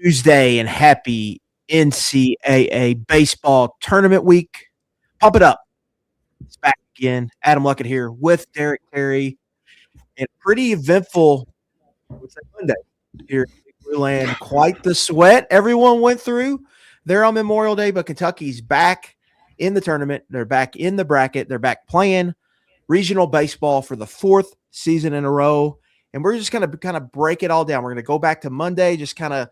Tuesday and happy NCAA baseball tournament week. Pump it up. It's back again. Adam Luckett here with Derek Terry. And pretty eventful Monday here in Big Blue Land. Quite the sweat everyone went through there on Memorial Day, but Kentucky's back in the tournament. They're back in the bracket. They're back playing regional baseball for the fourth season in a row. And we're just going to kind of break it all down. We're going to go back to Monday, just kind of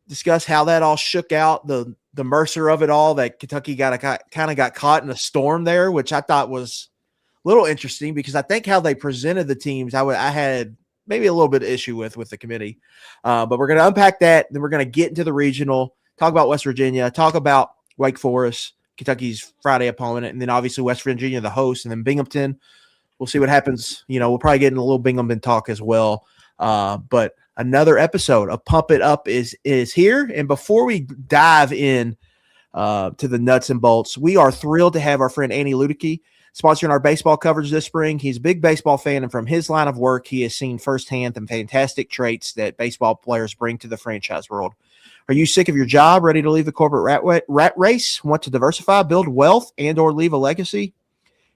discuss how that all shook out, the Mercer of it all, that Kentucky got caught in a storm there, which I thought was a little interesting because I think how they presented the teams, I had maybe a little bit of issue with the committee. But we're going to unpack that. Then we're going to get into the regional, talk about West Virginia, talk about Wake Forest, Kentucky's Friday opponent, and then obviously West Virginia, the host, and then Binghamton. We'll see what happens. We'll probably get in a little Binghamton talk as well. But another episode of Pump It Up is here. And before we dive in to the nuts and bolts, we are thrilled to have our friend Andy Ludicky sponsoring our baseball coverage this spring. He's a big baseball fan, and from his line of work, he has seen firsthand the fantastic traits that baseball players bring to the franchise world. Are you sick of your job, ready to leave the corporate rat race, want to diversify, build wealth, and or leave a legacy?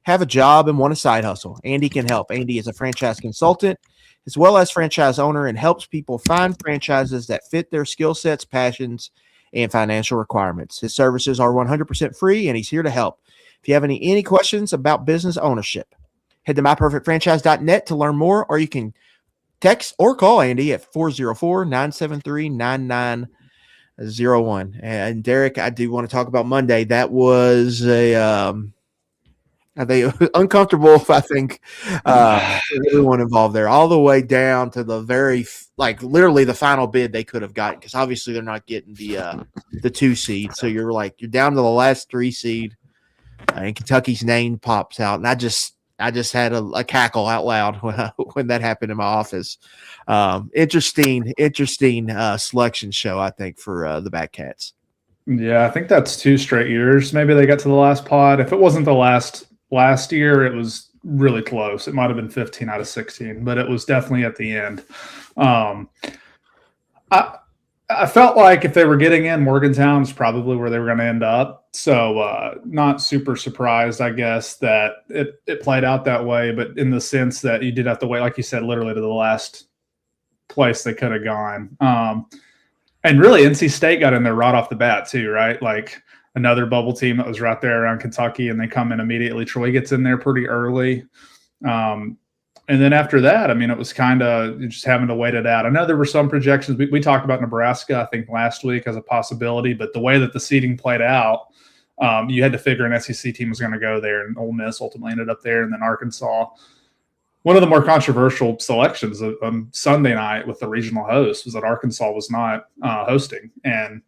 Have a job and want a side hustle? Andy can help. Andy is a franchise consultant as well as franchise owner and helps people find franchises that fit their skill sets, passions, and financial requirements. His services are 100% free, and he's here to help. If you have any questions about business ownership, head to myperfectfranchise.net to learn more, or you can text or call Andy at 404-973-9901. And Derek, I do want to talk about Monday. That was uncomfortable, I think, for everyone involved there, all the way down to the very, literally the final bid they could have gotten, because obviously they're not getting the 2 seed. So you're down to the last 3 seed, and Kentucky's name pops out, and I just had a cackle out loud when that happened in my office. Interesting selection show, I think, for the Batcats. Yeah, I think that's 2 straight years. Maybe they got to the last pod. If it wasn't the last year, it was really close. It might have been 15 out of 16, but it was definitely at the end. I felt like if they were getting in, Morgantown is probably where they were going to end up. So not super surprised, I guess, that it played out that way, but in the sense that you did have to wait, like you said, literally to the last place they could have gone. And really, NC State got in there right off the bat too, right? Like another bubble team that was right there around Kentucky, and they come in immediately. Troy gets in there pretty early. And then after that, I mean, it was kind of just having to wait it out. I know there were some projections. We talked about Nebraska, I think, last week as a possibility, but the way that the seeding played out, you had to figure an SEC team was going to go there, and Ole Miss ultimately ended up there, and then Arkansas. One of the more controversial selections on Sunday night with the regional host was that Arkansas was not hosting, and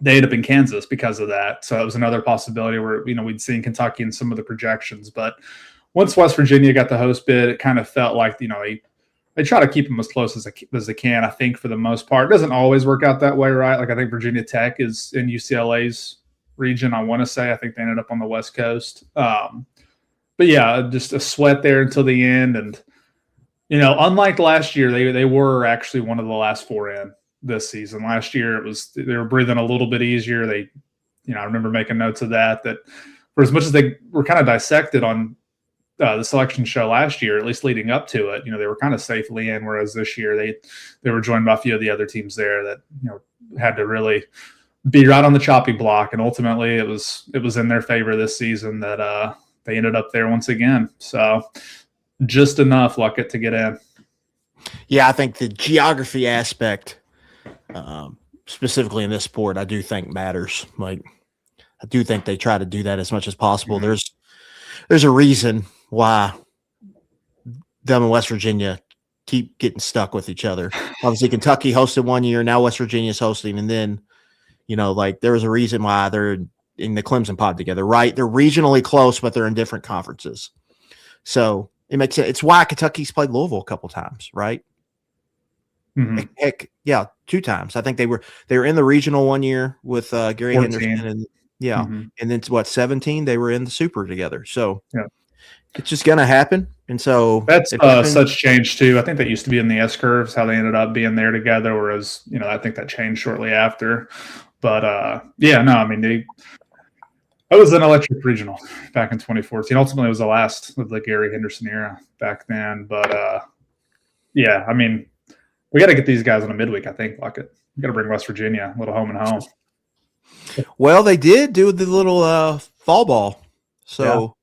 they ended up in Kansas because of that. So it was another possibility where, we'd seen Kentucky in some of the projections. But once West Virginia got the host bid, it kind of felt like, they try to keep them as close as they can, I think, for the most part. It doesn't always work out that way, right? Like I think Virginia Tech is in UCLA's region, I want to say. I think they ended up on the West Coast. But yeah, just a sweat there until the end. And, unlike last year, they were actually one of the last 4 in this season. Last year, they were breathing a little bit easier. I remember making notes of that for as much as they were kind of dissected on the selection show last year, at least leading up to it, they were kind of safely in, whereas this year they were joined by a few of the other teams there that, had to really be right on the chopping block. And ultimately it was in their favor this season that they ended up there once again. So just enough Luckett to get in. Yeah, I think the geography aspect, specifically in this sport, I do think matters. I do think they try to do that as much as possible. Mm-hmm. There's a reason why them and West Virginia keep getting stuck with each other. Obviously, Kentucky hosted 1 year, now West Virginia's hosting, and then, there was a reason why they're in the Clemson pod together, right? They're regionally close, but they're in different conferences. So it makes sense. It's why Kentucky's played Louisville a couple times, right? Mm-hmm. Heck, yeah, 2 times. I think they were in the regional 1 year with Gary 14. Henderson, and and then 17 they were in the Super together. So It's just going to happen. And so that's such change too. I think that used to be in the S curves, how they ended up being there together. Whereas, I think that changed shortly after. But yeah, no, I mean, it was an electric regional back in 2014. Ultimately, it was the last of the Gary Henderson era back then. But yeah, I mean, we got to get these guys on a midweek. I think, like it. We got to bring West Virginia a little home and home. Well, they did do the little fall ball, so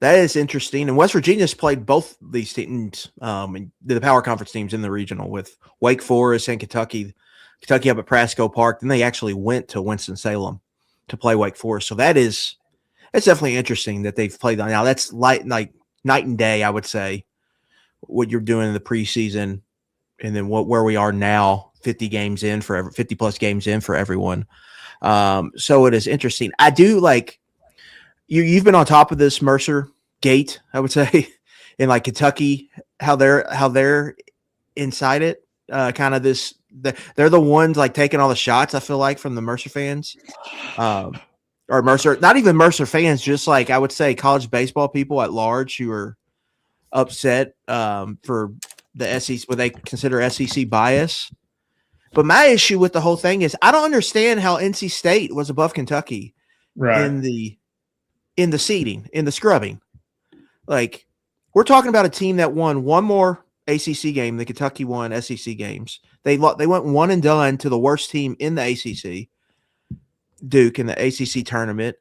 that is interesting. And West Virginia's played both these teams, the power conference teams in the regional with Wake Forest and Kentucky. Kentucky up at Prasco Park. Then they actually went to Winston-Salem to play Wake Forest. So it's definitely interesting that they've played. Now that's like night and day, I would say, what you're doing in the preseason, and then where we are now. 50 plus games in for everyone. So it is interesting. I do like you've been on top of this Mercer gate, I would say, in like Kentucky, how they're inside it. Kind of they're the ones like taking all the shots, I feel like, from the Mercer fans. Or Mercer, not even Mercer fans, just like I would say college baseball people at large who are upset for the SEC, what they consider SEC bias. But my issue with the whole thing is I don't understand how NC State was above Kentucky in the seeding, in the scrubbing. Like, we're talking about a team that won one more ACC game than Kentucky won SEC games. They went one and done to the worst team in the ACC, Duke, in the ACC tournament.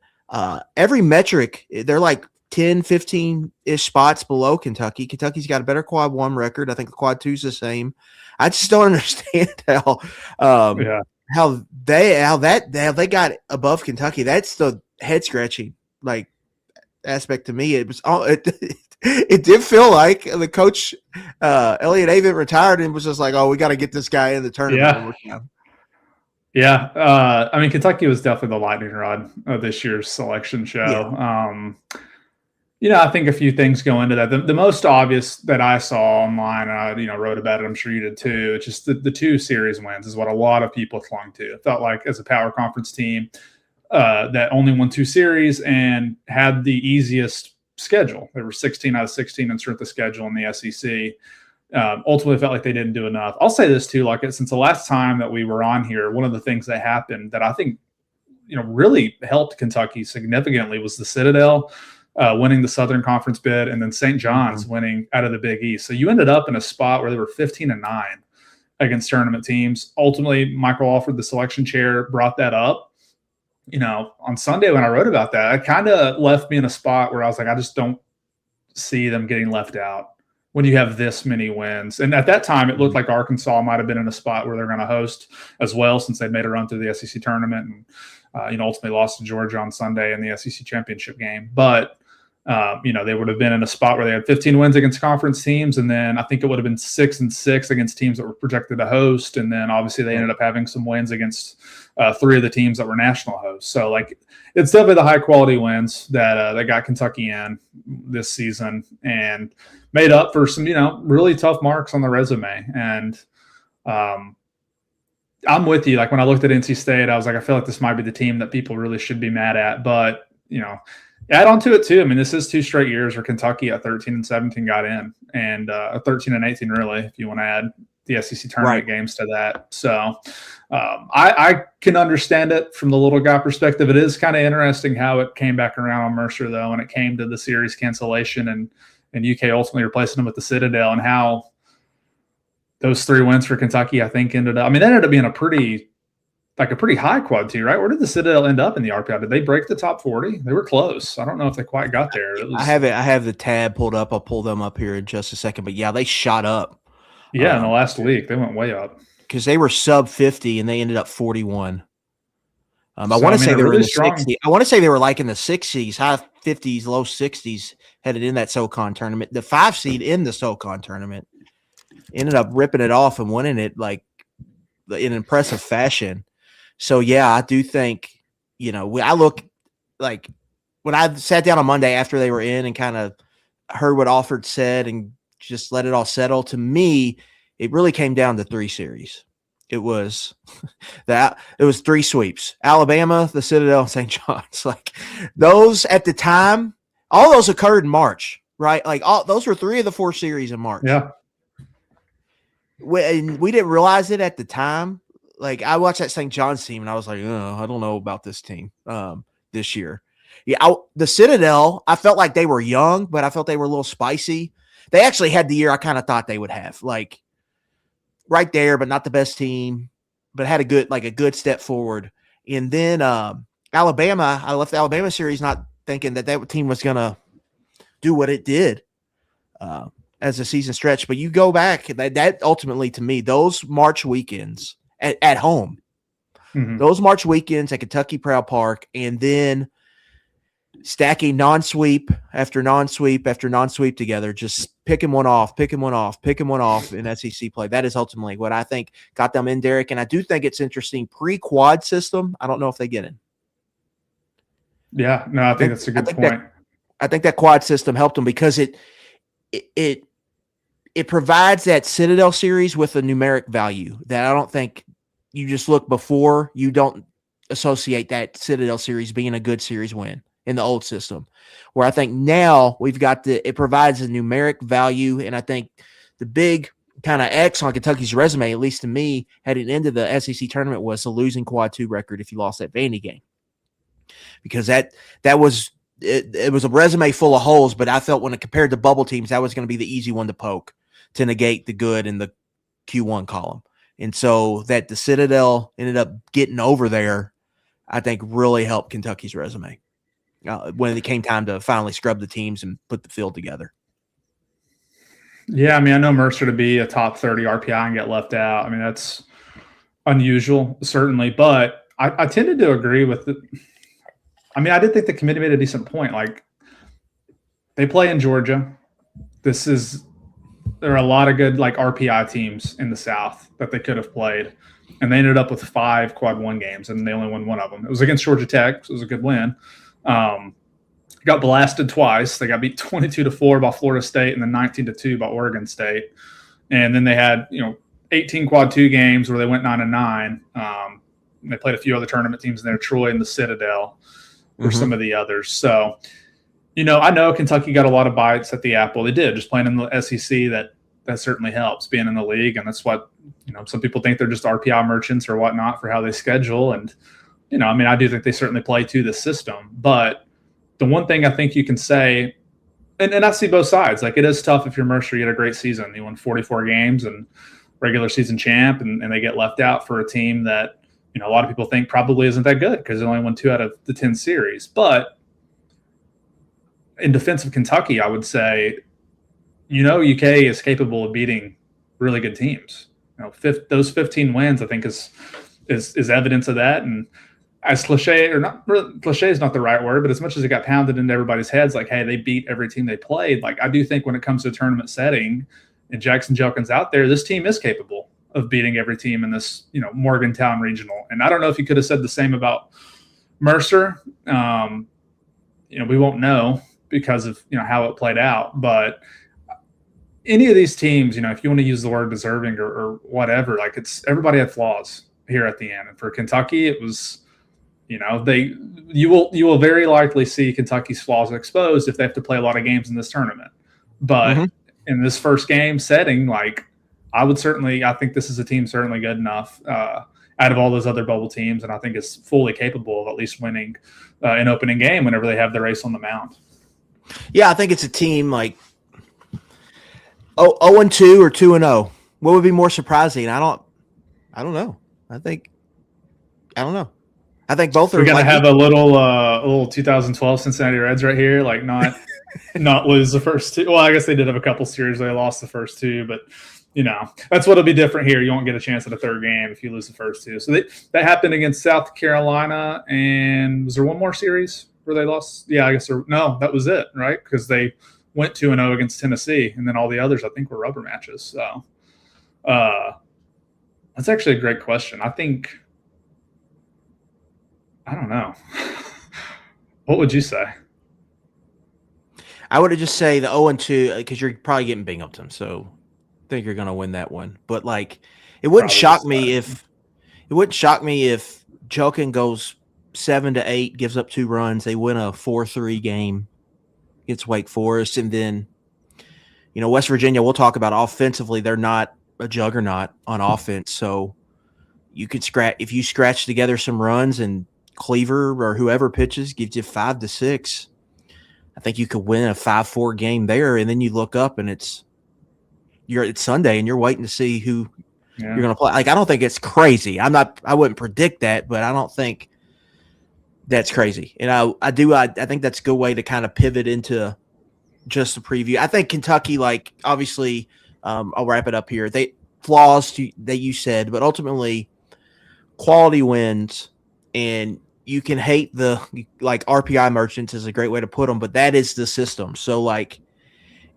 Every metric, they're like 10, 15-ish spots below Kentucky. Kentucky's got a better quad 1 record. I think the quad 2 is the same. I just don't understand how they got above Kentucky. That's the head scratching like aspect to me. It was it did feel like the coach Elliot Avent retired and was just like, oh, we got to get this guy in the tournament. Yeah. I mean, Kentucky was definitely the lightning rod of this year's selection show. I think a few things go into that. The most obvious that I saw online, wrote about it, I'm sure you did too, it's just the 2 series wins is what a lot of people clung to. It felt like as a power conference team that only won 2 series and had the easiest schedule. There were 16 out of 16 in strength of schedule in the SEC. Ultimately felt like they didn't do enough. I'll say this too, like since the last time that we were on here, one of the things that happened that I think, really helped Kentucky significantly was the Citadel winning the Southern Conference bid, and then St. John's winning out of the Big East. So you ended up in a spot where they were 15-9 against tournament teams. Ultimately, Michael Alford, the selection chair, brought that up. On Sunday when I wrote about that, it kind of left me in a spot where I was like, I just don't see them getting left out when you have this many wins. And at that time, it looked like Arkansas might have been in a spot where they're going to host as well, since they made a run through the SEC tournament and ultimately lost to Georgia on Sunday in the SEC championship game. But they would have been in a spot where they had 15 wins against conference teams, and then I think it would have been 6-6 against teams that were projected to host, and then obviously they ended up having some wins against 3 of the teams that were national hosts. So like it's definitely the high quality wins that got Kentucky in this season and made up for some really tough marks on the resume. And I'm with you. Like when I looked at NC State, I was like, I feel like this might be the team that people really should be mad at, but add on to it too. I mean, this is 2 straight years where Kentucky at 13-17 got in, and 13-18 really, if you want to add the SEC tournament games to that. So I can understand it from the little guy perspective. It is kind of interesting how it came back around on Mercer though, and it came to the series cancellation and UK ultimately replacing them with the Citadel, and how those 3 wins for Kentucky, I think, ended up being a pretty high quad 2, right? Where did the Citadel end up in the RPI? Did they break the top 40? They were close. I don't know if they quite got there. I have the tab pulled up. I'll pull them up here in just a second. But yeah, they shot up. Yeah, in the last week, they went way up. Because they were sub 50 and they ended up 41. I want to say they were in the 60s. I want to say they were like in the 60s, high 50s, low 60s, headed in that SoCon tournament. The 5 seed in the SoCon tournament ended up ripping it off and winning it like in impressive fashion. So, yeah, I do think, I look like when I sat down on Monday after they were in and kind of heard what Alford said and just let it all settle, to me, it really came down to 3 series. It was 3 sweeps: Alabama, the Citadel, and St. John's. Like those at the time all those occurred in March, right? Like those were 3 of the 4 series in March. Yeah. We didn't realize it at the time. Like I watched that St. John's team and I was like, oh, I don't know about this team this year. Yeah, the Citadel, I felt like they were young, but I felt they were a little spicy. They actually had the year I kind of thought they would have, like right there, but not the best team, but had a good step forward. And then Alabama, I left the Alabama series not thinking that team was going to do what it did as a season stretch. But you go back, that ultimately to me, those March weekends at home, those March weekends at Kentucky Proud Park, and then stacking non-sweep after non-sweep after non-sweep together, just picking one off in SEC play. That is ultimately what I think got them in, Derek. And I do think it's interesting pre-quad system. I don't know if they get in. Yeah, no, I think that's a good point. I think that quad system helped them because it provides that Citadel series with a numeric value that I don't think you just look before. You don't associate that Citadel series being a good series win in the old system, where I think now we've got it provides a numeric value. And I think the big kind of X on Kentucky's resume, at least to me, heading into the SEC tournament, was a losing quad 2 record if you lost that Vandy game. Because that was it was a resume full of holes, but I felt when it compared to bubble teams, that was going to be the easy one to poke to negate the good in the Q1 column. And so that the Citadel ended up getting over there, I think really helped Kentucky's resume when it came time to finally scrub the teams and put the field together. Yeah, I mean, I know Mercer to be a top 30 RPI and get left out. I mean, that's unusual, certainly, but I tended to agree with it. I mean, I did think the committee made a decent point. Like, they play in Georgia. There are a lot of good like RPI teams in the South that they could have played, and they ended up with 5 quad 1 games, and they only won one of them. It was against Georgia Tech, so it was a good win. Got blasted twice. They got beat 22-4 by Florida State, and then 19-2 by Oregon State. And then they had 18 quad 2 games where they went 9-9. They played a few other tournament teams in there, Troy and the Citadel were some of the others. So, I know Kentucky got a lot of bites at the apple. They did, just playing in the SEC. That certainly helps being in the league, and that's what some people think they're just RPI merchants or whatnot for how they schedule. And I mean, I do think they certainly play to the system. But the one thing I think you can say, and I see both sides. Like, it is tough if you're Mercer, you had a great season, you won 44 games and regular season champ, and they get left out for a team that a lot of people think probably isn't that good because they only won 2 out of the 10 series. But in defense of Kentucky, I would say, UK is capable of beating really good teams. Those 15 wins, I think, is evidence of that. And as cliche is not the right word, but as much as it got pounded into everybody's heads, like, hey, they beat every team they played. Like, I do think when it comes to a tournament setting and Jackson Jelkin's out there, this team is capable of beating every team in this, Morgantown regional. And I don't know if you could have said the same about Mercer. We won't know because of, how it played out. But any of these teams, if you want to use the word deserving or whatever, like, everybody had flaws here at the end. And for Kentucky, it was, you will very likely see Kentucky's flaws exposed if they have to play a lot of games in this tournament. But in this first game setting, like, I think this is a team certainly good enough out of all those other bubble teams, and I think it's fully capable of at least winning an opening game whenever they have the race on the mound. Yeah, I think it's a team like 0-2 or 2-0. What would be more surprising? I don't know. I don't know. I think both are. We're gonna have a little 2012 Cincinnati Reds right here, like not lose the first 2. Well, I guess they did have a couple series where they lost the first 2, but that's what'll be different here. You won't get a chance at a third game if you lose the first 2. So that happened against South Carolina, and was there one more series where they lost? Yeah, I guess no, that was it, right? Because they went 2-0 against Tennessee, and then all the others I think were rubber matches. So that's actually a great question. I don't know. What would you say? I would just say the 0-2 because you're probably getting Binghamton, so I think you're going to win that one. But like, it wouldn't shock me if Jelkin goes 7-8, gives up 2 runs, they win a 4-3 game, against Wake Forest. And then, West Virginia, we'll talk about offensively. They're not a juggernaut on offense. So you could if you scratch together some runs and Cleaver or whoever pitches gives you 5 to 6, I think you could win a 5-4 game there. And then you look up and it's Sunday and you're waiting to see who you're going to play. Like, I don't think it's crazy. I wouldn't predict that, but I don't think that's crazy. And I think that's a good way to kind of pivot into just the preview. I think Kentucky, like, obviously, I'll wrap it up here. Flaws that you said, but ultimately quality wins, and you can hate RPI merchants is a great way to put them, but that is the system. So, like,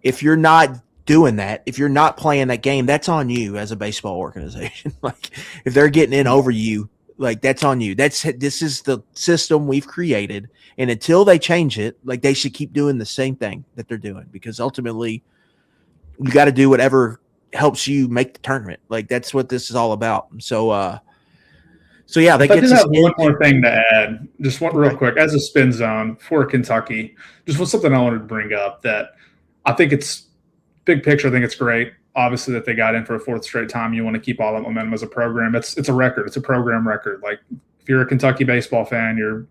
if you're not doing that, if you're not playing that game, that's on you as a baseball organization. Like, if they're getting in over you, like, that's on you. This is the system we've created, and until they change it, like, they should keep doing the same thing that they're doing, because ultimately you got to do whatever helps you make the tournament. Like, that's what this is all about. So yeah, I did have one more thing to add. Just one real quick, as a spin zone for Kentucky, just was something I wanted to bring up that I think it's big picture. I think it's great. Obviously, that they got in for a 4th straight time. You want to keep all that momentum as a program. It's a record. It's a program record. Like, if you're a Kentucky baseball fan, you're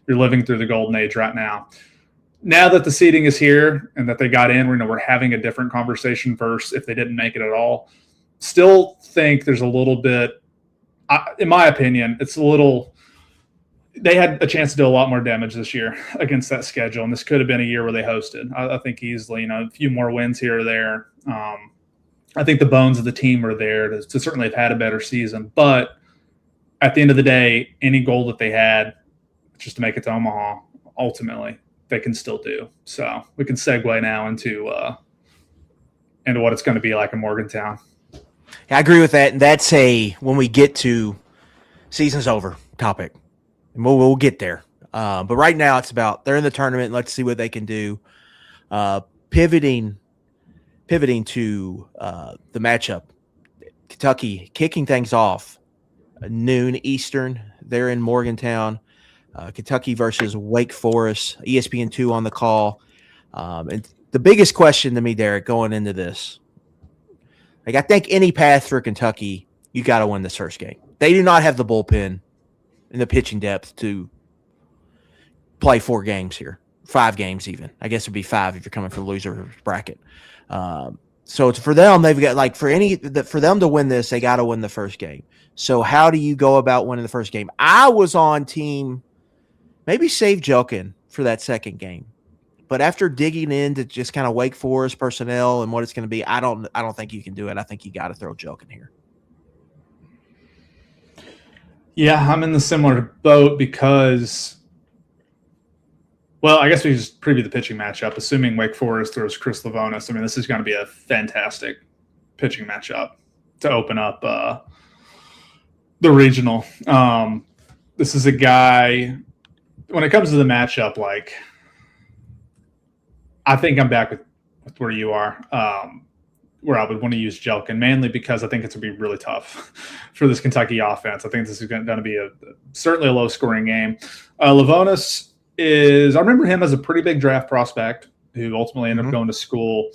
living through the golden age right now. Now that the seeding is here and that they got in, we're having a different conversation versus if they didn't make it at all. Still think there's a little bit, in my opinion, it's a little – they had a chance to do a lot more damage this year against that schedule, and this could have been a year where they hosted. I think easily, a few more wins here or there. I think the bones of the team are there to certainly have had a better season. But at the end of the day, any goal that they had just to make it to Omaha, ultimately, they can still do. So we can segue now into what it's going to be like in Morgantown. I agree with that. And that's when we get to season's over topic. And we'll get there. But right now it's about they're in the tournament. Let's see what they can do. Pivoting to the matchup. Kentucky kicking things off noon Eastern. They're in Morgantown. Kentucky versus Wake Forest. ESPN2 on the call. And the biggest question to me, Derek, going into this, like, I think any path for Kentucky, you got to win this first game. They do not have the bullpen and the pitching depth to play 4 games here, 5 games even. I guess it'd be 5 if you're coming from loser bracket. So it's for them, they've got for them to win this, they got to win the first game. So how do you go about winning the first game? I was on team maybe save Jelkin for that second game. But after digging into just kind of Wake Forest personnel and what it's going to be, I don't think you can do it. I think you got to throw Jelkin here. Yeah, I'm in the similar boat because, well, I guess we just preview the pitching matchup. Assuming Wake Forest throws Chris Lavonis, I mean, this is going to be a fantastic pitching matchup to open up the regional. This is a guy, when it comes to the matchup, like, I think I'm back with where you are, where I would want to use Jelkin, mainly because I think it's going to be really tough for this Kentucky offense. I think this is going to be certainly a low-scoring game. Lavonis I remember him as a pretty big draft prospect who ultimately ended up going to school,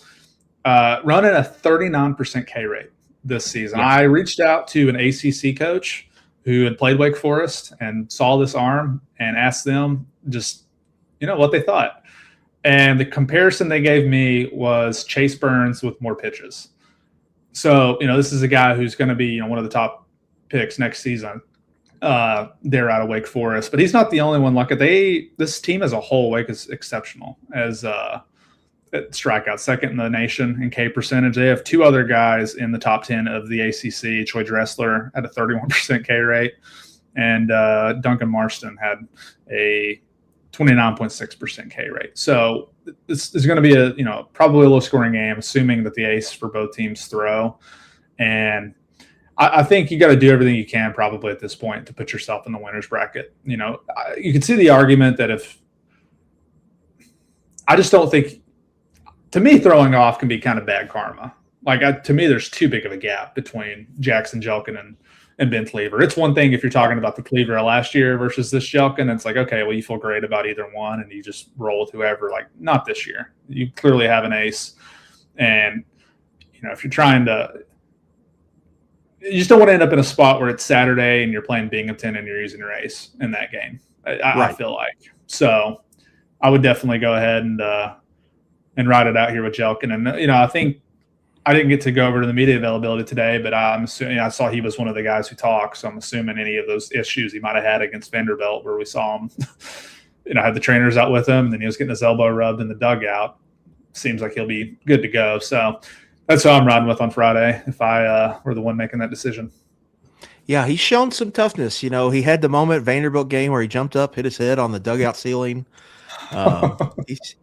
running a 39% K rate this season. Yeah. I reached out to an ACC coach who had played Wake Forest and saw this arm and asked them just, what they thought. And the comparison they gave me was Chase Burns with more pitches. So, this is a guy who's going to be, one of the top picks next season. They're out of Wake Forest, but he's not the only one. Like, this team as a whole, Wake is exceptional as at strikeouts, second in the nation in K percentage. They have 2 other guys in the top 10 of the ACC. Troy Dressler had a 31% K rate, and Duncan Marston had a 29.6% K rate. So this is going to be probably a low scoring game, assuming that the ace for both teams throw. And I think you got to do everything you can probably at this point to put yourself in the winner's bracket. You can see the argument that I just don't think, to me, throwing off can be kind of bad karma. Like, to me, there's too big of a gap between Jackson Jelkin and Ben Cleaver. It's one thing if you're talking about the Cleaver of last year versus this Jelkin. It's like, okay, well, you feel great about either one, and you just roll with whoever. Like, not this year. You clearly have an ace, and if you're trying to, you just don't want to end up in a spot where it's Saturday and you're playing Binghamton and you're using your ace in that game. I feel like so. I would definitely go ahead and ride it out here with Jelkin. And I think I didn't get to go over to the media availability today, but I'm assuming I saw he was one of the guys who talked. So I'm assuming any of those issues he might have had against Vanderbilt, where we saw him, had the trainers out with him, and then he was getting his elbow rubbed in the dugout. Seems like he'll be good to go. So that's who I'm riding with on Friday if I were the one making that decision. Yeah, he's shown some toughness. He had the moment Vanderbilt game where he jumped up, hit his head on the dugout ceiling.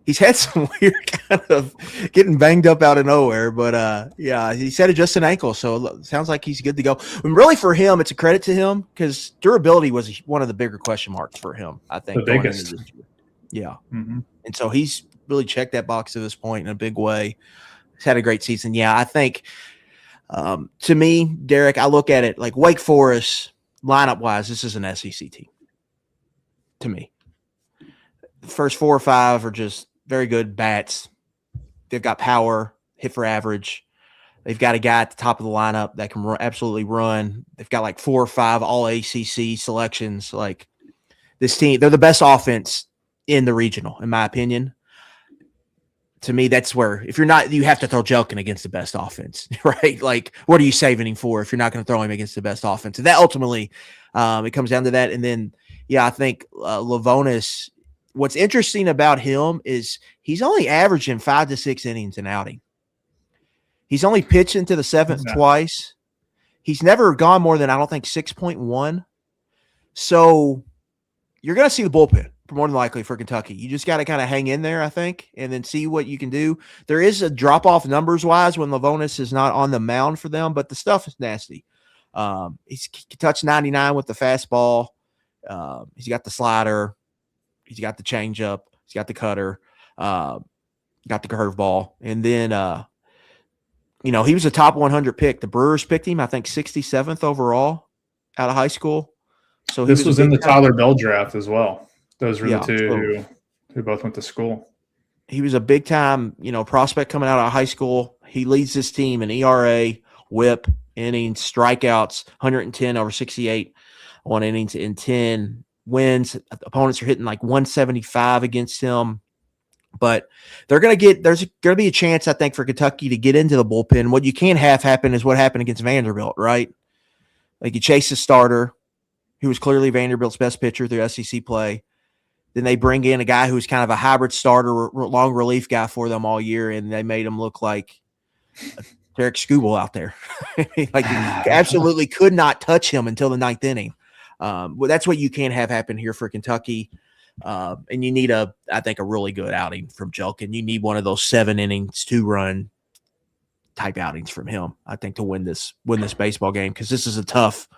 He's had some weird kind of getting banged up out of nowhere, but yeah, he said adjust an ankle, so it sounds like he's good to go. And really, for him, it's a credit to him because durability was one of the bigger question marks for him. I think the biggest. Yeah, and so he's really checked that box to this point in a big way. He's had a great season. Yeah, I think to me, Derek, I look at it like Wake Forest lineup wise, this is an SEC team to me. The first 4 or 5 are just very good bats. They've got power, hit for average. They've got a guy at the top of the lineup that can absolutely run. They've got like 4 or 5 all ACC selections. Like this team, they're the best offense in the regional, in my opinion. To me, that's where if you're not, you have to throw Jelkin against the best offense, right? Like, what are you saving him for if you're not going to throw him against the best offense? And that ultimately, it comes down to that. And then, yeah, I think Lavonis. What's interesting about him is he's only averaging 5 to 6 innings an outing. He's only pitched into the 7th twice. He's never gone more than, I don't think, 6.1. So you're going to see the bullpen more than likely for Kentucky. You just got to kind of hang in there, I think, and then see what you can do. There is a drop-off numbers-wise when Lavonis is not on the mound for them, but the stuff is nasty. He's touched 99 with the fastball. He's got the slider. He's got the changeup. He's got the cutter. Got the curveball. And then, he was a top 100 pick. The Brewers picked him, I think, 67th overall out of high school. So this was in the Tyler Bell draft as well. Those were the two who both went to school. He was a big-time, prospect coming out of high school. He leads this team in ERA, whip, innings, strikeouts, 110 over 68 on innings in 10 wins. Opponents are hitting like 175 against him, but there's going to be a chance, I think, for Kentucky to get into the bullpen. What you can't have happen is what happened against Vanderbilt, right? Like you chase the starter, who was clearly Vanderbilt's best pitcher through SEC play. Then they bring in a guy who's kind of a hybrid starter, long relief guy for them all year, and they made him look like Derek Skubal out there. Like you absolutely could not touch him until the 9th inning. Well, that's what you can't have happen here for Kentucky. And you need I think, a really good outing from Jelkin. You need one of those 7 innings, 2-run type outings from him, I think, to win this baseball game. Cause this is a tough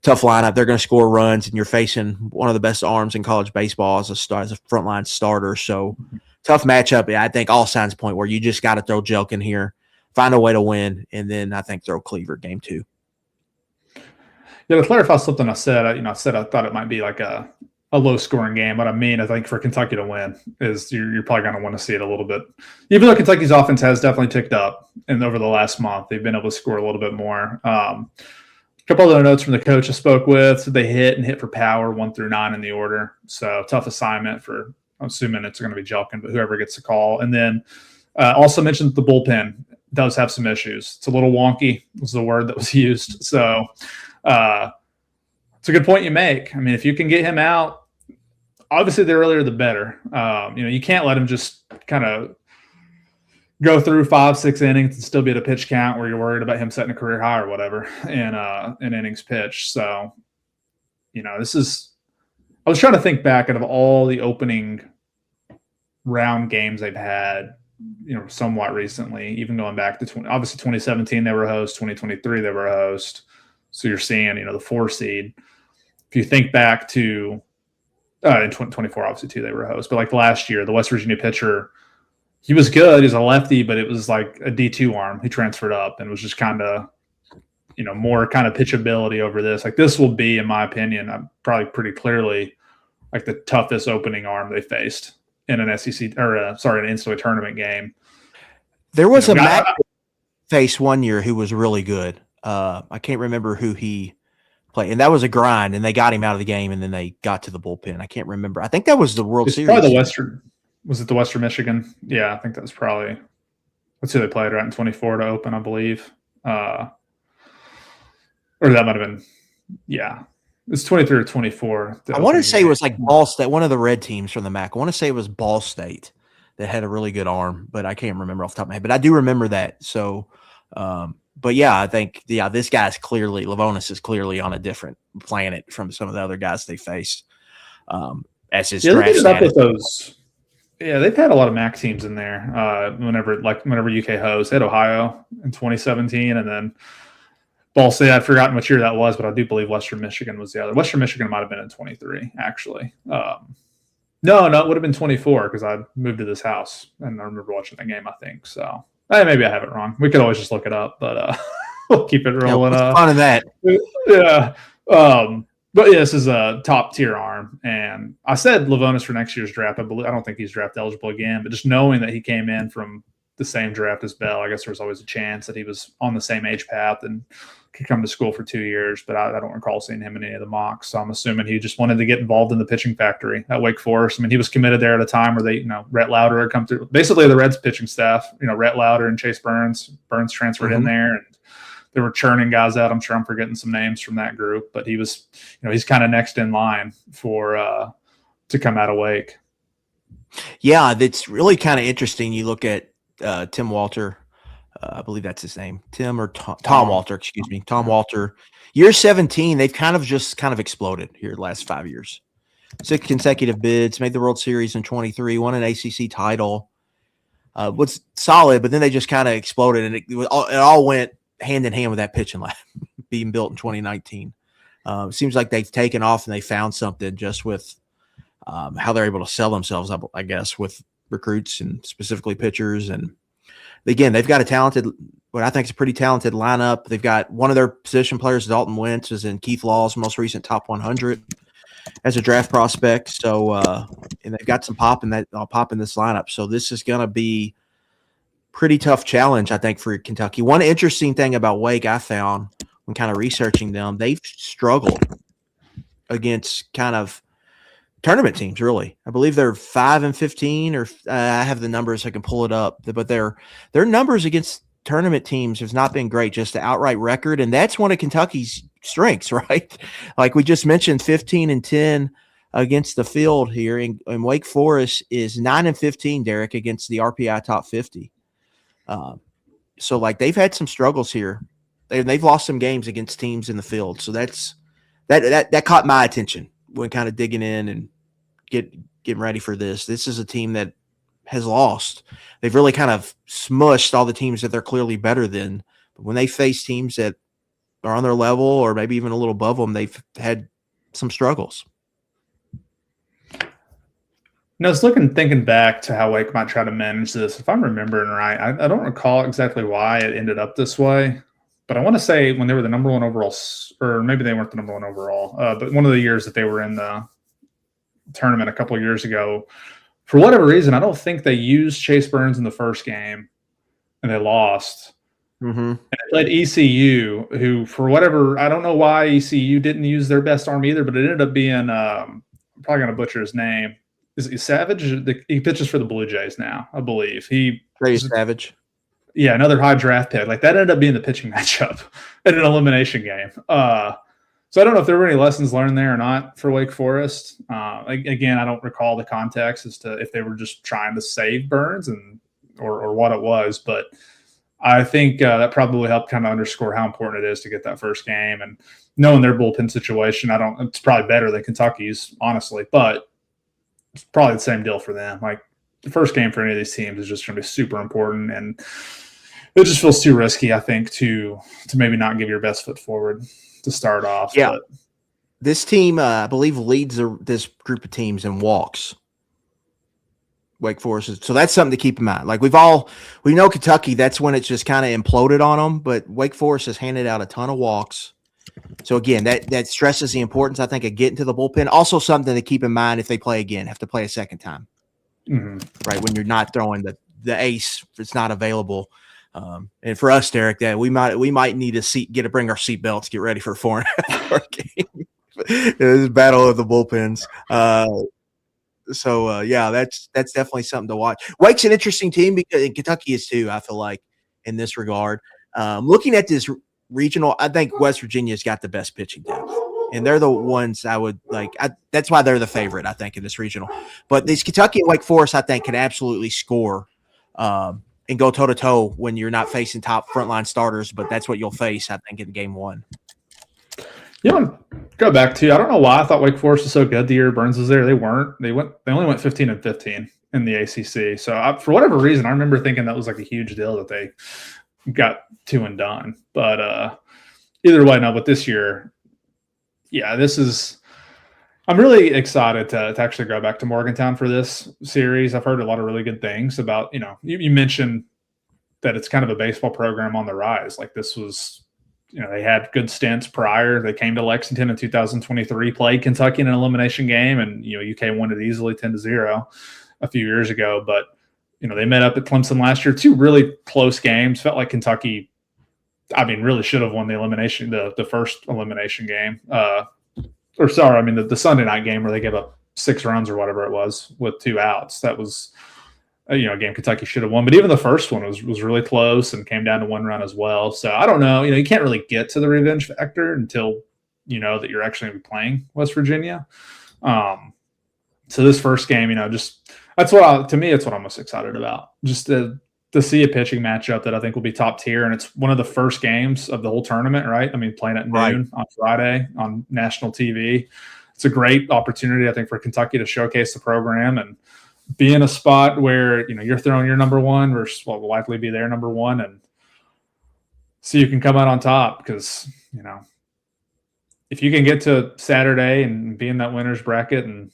lineup. They're going to score runs and you're facing one of the best arms in college baseball as a frontline starter. So tough matchup. I think all signs point where you just got to throw Jelkin here, find a way to win. And then I think throw Cleaver game 2. Yeah, to clarify something I said, I thought it might be like a low-scoring game. What I mean, I think for Kentucky to win is you're probably going to want to see it a little bit. Even though Kentucky's offense has definitely ticked up, and over the last month they've been able to score a little bit more. A couple other notes from the coach I spoke with. So they hit for power 1 through 9 in the order. So tough assignment for, I'm assuming it's going to be Jelkin, but whoever gets the call. And then also mentioned the bullpen does have some issues. It's a little wonky was the word that was used. So it's a good point you make. I mean, if you can get him out, obviously the earlier the better. You can't let him just kind of go through 5-6 innings and still be at a pitch count where you're worried about him setting a career high or whatever in innings pitched. So, this is – I was trying to think back out of all the opening round games they've had, somewhat recently, even going back to obviously 2017 they were a host, 2023 they were a host. So you're seeing, the 4 seed. If you think back to in 2024, obviously too, they were a host. But like last year, the West Virginia pitcher, he was good. He's a lefty, but it was like a D2 arm. He transferred up and was just kind of, more kind of pitchability over this. Like this will be, in my opinion, probably pretty clearly like the toughest opening arm they faced in an SEC or an NCAA tournament game. There was a Mac face one year who was really good. I can't remember who he played, and that was a grind, and they got him out of the game, and then they got to the bullpen. I can't remember. I think that was the World Series. Probably the Western. Was it the Western Michigan? Yeah, I think that was probably. Let's see, they played right in 24 to open, I believe. Or that might have been, yeah. It's 23 or 24. I want to say it was like Ball State, one of the red teams from the MAC. I want to say it was Ball State that had a really good arm, but I can't remember off the top of my head. But I do remember that. So, but yeah, I think this guy's clearly Lavonis is clearly on a different planet from some of the other guys they faced. As his draft status. They've had a lot of MAC teams in there. Whenever UK hosts, they had Ohio in 2017, and then Ball State. I'd forgotten what year that was, but I do believe Western Michigan was the other. Western Michigan might have been in 23, actually. No, it would have been 24 because I moved to this house and I remember watching the game, I think. So maybe I have it wrong. We could always just look it up, but we'll keep it rolling. Yeah, fun in that. Yeah. But yeah, this is a top tier arm. And I said Lavonis for next year's draft. I don't think he's draft eligible again, but just knowing that he came in from the same draft as Bell, I guess there was always a chance that he was on the same age path and could come to school for 2 years, but I don't recall seeing him in any of the mocks. So I'm assuming he just wanted to get involved in the pitching factory at Wake Forest. I mean, he was committed there at a time where they, Rhett Lauder had come through. Basically, the Reds pitching staff, Rhett Lauder and Chase Burns. Burns transferred in there, and they were churning guys out. I'm sure I'm forgetting some names from that group, but he was, he's kind of next in line for to come out of Wake. Yeah, that's really kind of interesting. You look at Tim Walter. I believe that's his name. Tim or Tom Walter, excuse me. Tom Walter. Year 17, they've kind of exploded here the last 5 years. 6 consecutive bids, made the World Series in 23, won an ACC title. Was solid, but then they just kind of exploded, and it all went hand in hand with that pitching lab being built in 2019. It seems like they've taken off and they found something just with how they're able to sell themselves, I guess, with recruits and specifically pitchers. And again, they've got what I think is a pretty talented lineup. They've got one of their position players, Dalton Wentz, is in Keith Law's most recent top 100 as a draft prospect. So, and they've got some pop in this lineup. So this is going to be pretty tough challenge, I think, for Kentucky. One interesting thing about Wake I found when kind of researching them, they've struggled against kind of tournament teams, really. I believe they're 5-15, or I have the numbers, I can pull it up, but their numbers against tournament teams has not been great, just the outright record, and that's one of Kentucky's strengths, right? Like we just mentioned, 15-10 against the field here, and Wake Forest is 9-15, Derek, against the RPI top 50. So like they've had some struggles here. They've lost some games against teams in the field. So that caught my attention when kind of digging in and getting ready for this. This is a team that has lost. They've really kind of smushed all the teams that they're clearly better than. But when they face teams that are on their level or maybe even a little above them, they've had some struggles. I was thinking back to how Wake might try to manage this. If I'm remembering right, I don't recall exactly why it ended up this way, but I want to say when they were the number one overall, or maybe they weren't the number one overall, but one of the years that they were in the tournament a couple of years ago, for whatever reason, I don't think they used Chase Burns in the first game, and they lost. Mm-hmm. And they played ECU, who for whatever, I don't know why ECU didn't use their best arm either, but it ended up being, I'm probably going to butcher his name. Is he Savage? He pitches for the Blue Jays now, I believe. Trey Savage. Yeah, another high draft pick. Like that ended up being the pitching matchup in an elimination game. So I don't know if there were any lessons learned there or not for Wake Forest. Again, I don't recall the context as to if they were just trying to save Burns or what it was. But I think that probably helped kind of underscore how important it is to get that first game. And knowing their bullpen situation, it's probably better than Kentucky's, honestly. But it's probably the same deal for them. Like the first game for any of these teams is just going to be super important, and it just feels too risky, I think, to maybe not give your best foot forward to start off. Yeah, but this team, I believe, leads this group of teams in walks. Wake Forest. So that's something to keep in mind. Like we know Kentucky, that's when it's just kind of imploded on them, but Wake Forest has handed out a ton of walks. So again, that stresses the importance, I think, of getting to the bullpen. Also something to keep in mind if they play again, have to play a second time. Mm-hmm. Right, when you're not throwing the ace, if it's not available. And for us, Derek, that we might need to bring our seatbelts, get ready for a 4.5-hour game. This battle of the bullpens. So that's definitely something to watch. Wake's an interesting team because Kentucky is too. I feel like in this regard, looking at this regional, I think West Virginia's got the best pitching depth, and they're the ones I would like. That's why they're the favorite, I think, in this regional. But these Kentucky and Wake Forest, I think, can absolutely score and go toe to toe when you're not facing top frontline starters. But that's what you'll face, I think, in game one. You want to go back to? I don't know why I thought Wake Forest was so good the year Burns was there. They weren't. They only went 15-15 in the ACC. So for whatever reason, I remember thinking that was like a huge deal that they got 2 and done. But either way, no. But this year, yeah, I'm really excited to actually go back to Morgantown for this series. I've heard a lot of really good things about. You mentioned that it's kind of a baseball program on the rise. Like this was. They had good stints prior. They came to Lexington in 2023, played Kentucky in an elimination game, and UK won it easily 10-0 a few years ago. But they met up at Clemson last year. 2 really close games. Felt like Kentucky, really should have won the first elimination game. The Sunday night game where they gave up 6 runs or whatever it was with 2 outs. That was a game Kentucky should have won. But even the first one was really close and came down to 1 run as well. So I don't know. You can't really get to the revenge factor until you know that you're actually going to be playing West Virginia. So this first game, that's to me, it's what I'm most excited about. Just to see a pitching matchup that I think will be top tier. And it's one of the first games of the whole tournament, right? Playing at noon on Friday on national TV. It's a great opportunity, I think, for Kentucky to showcase the program and be in a spot where you're throwing your number one versus what will likely be their number one, and so you can come out on top. Because if you can get to Saturday and be in that winner's bracket and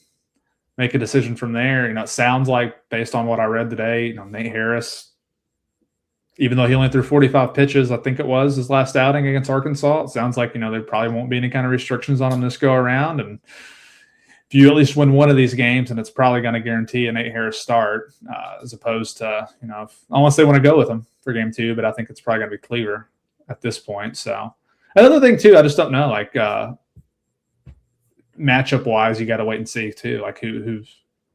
make a decision from there, it sounds like, based on what I read today, Nate Harris, even though he only threw 45 pitches, I think it was his last outing against Arkansas, it sounds like there probably won't be any kind of restrictions on him this go around. And if you at least win one of these games, and it's probably going to guarantee a Nate Harris start, as opposed to, unless they want to go with him for game 2, but I think it's probably going to be Cleaver at this point. So another thing too, I just don't know, like matchup wise, you got to wait and see too, like who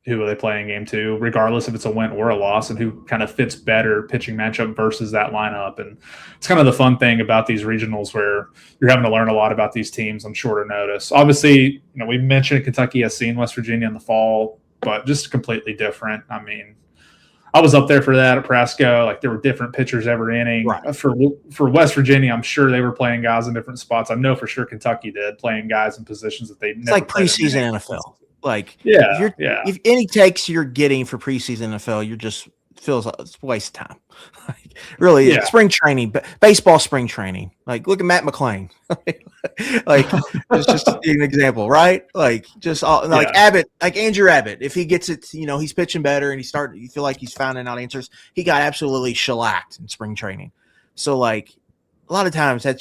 are they playing game 2, regardless if it's a win or a loss, and who kind of fits better pitching matchup versus that lineup. And it's kind of the fun thing about these regionals where you're having to learn a lot about these teams on shorter notice. Obviously, we mentioned Kentucky has seen West Virginia in the fall, but just completely different. I was up there for that at Presco. Like, there were different pitchers every inning. Right. For West Virginia, I'm sure they were playing guys in different spots. I know for sure Kentucky did, playing guys in positions that they never. It's like preseason NFL. Like, if any takes you're getting for preseason NFL, you're just feels like it's a waste of time. Like, really, spring training, baseball spring training. Like, look at Matt McClain. Like, it's just an example, right? Like, just like Abbott, like Andrew Abbott. If he gets it, he's pitching better, and you feel like he's finding out answers. He got absolutely shellacked in spring training. So, like, a lot of times they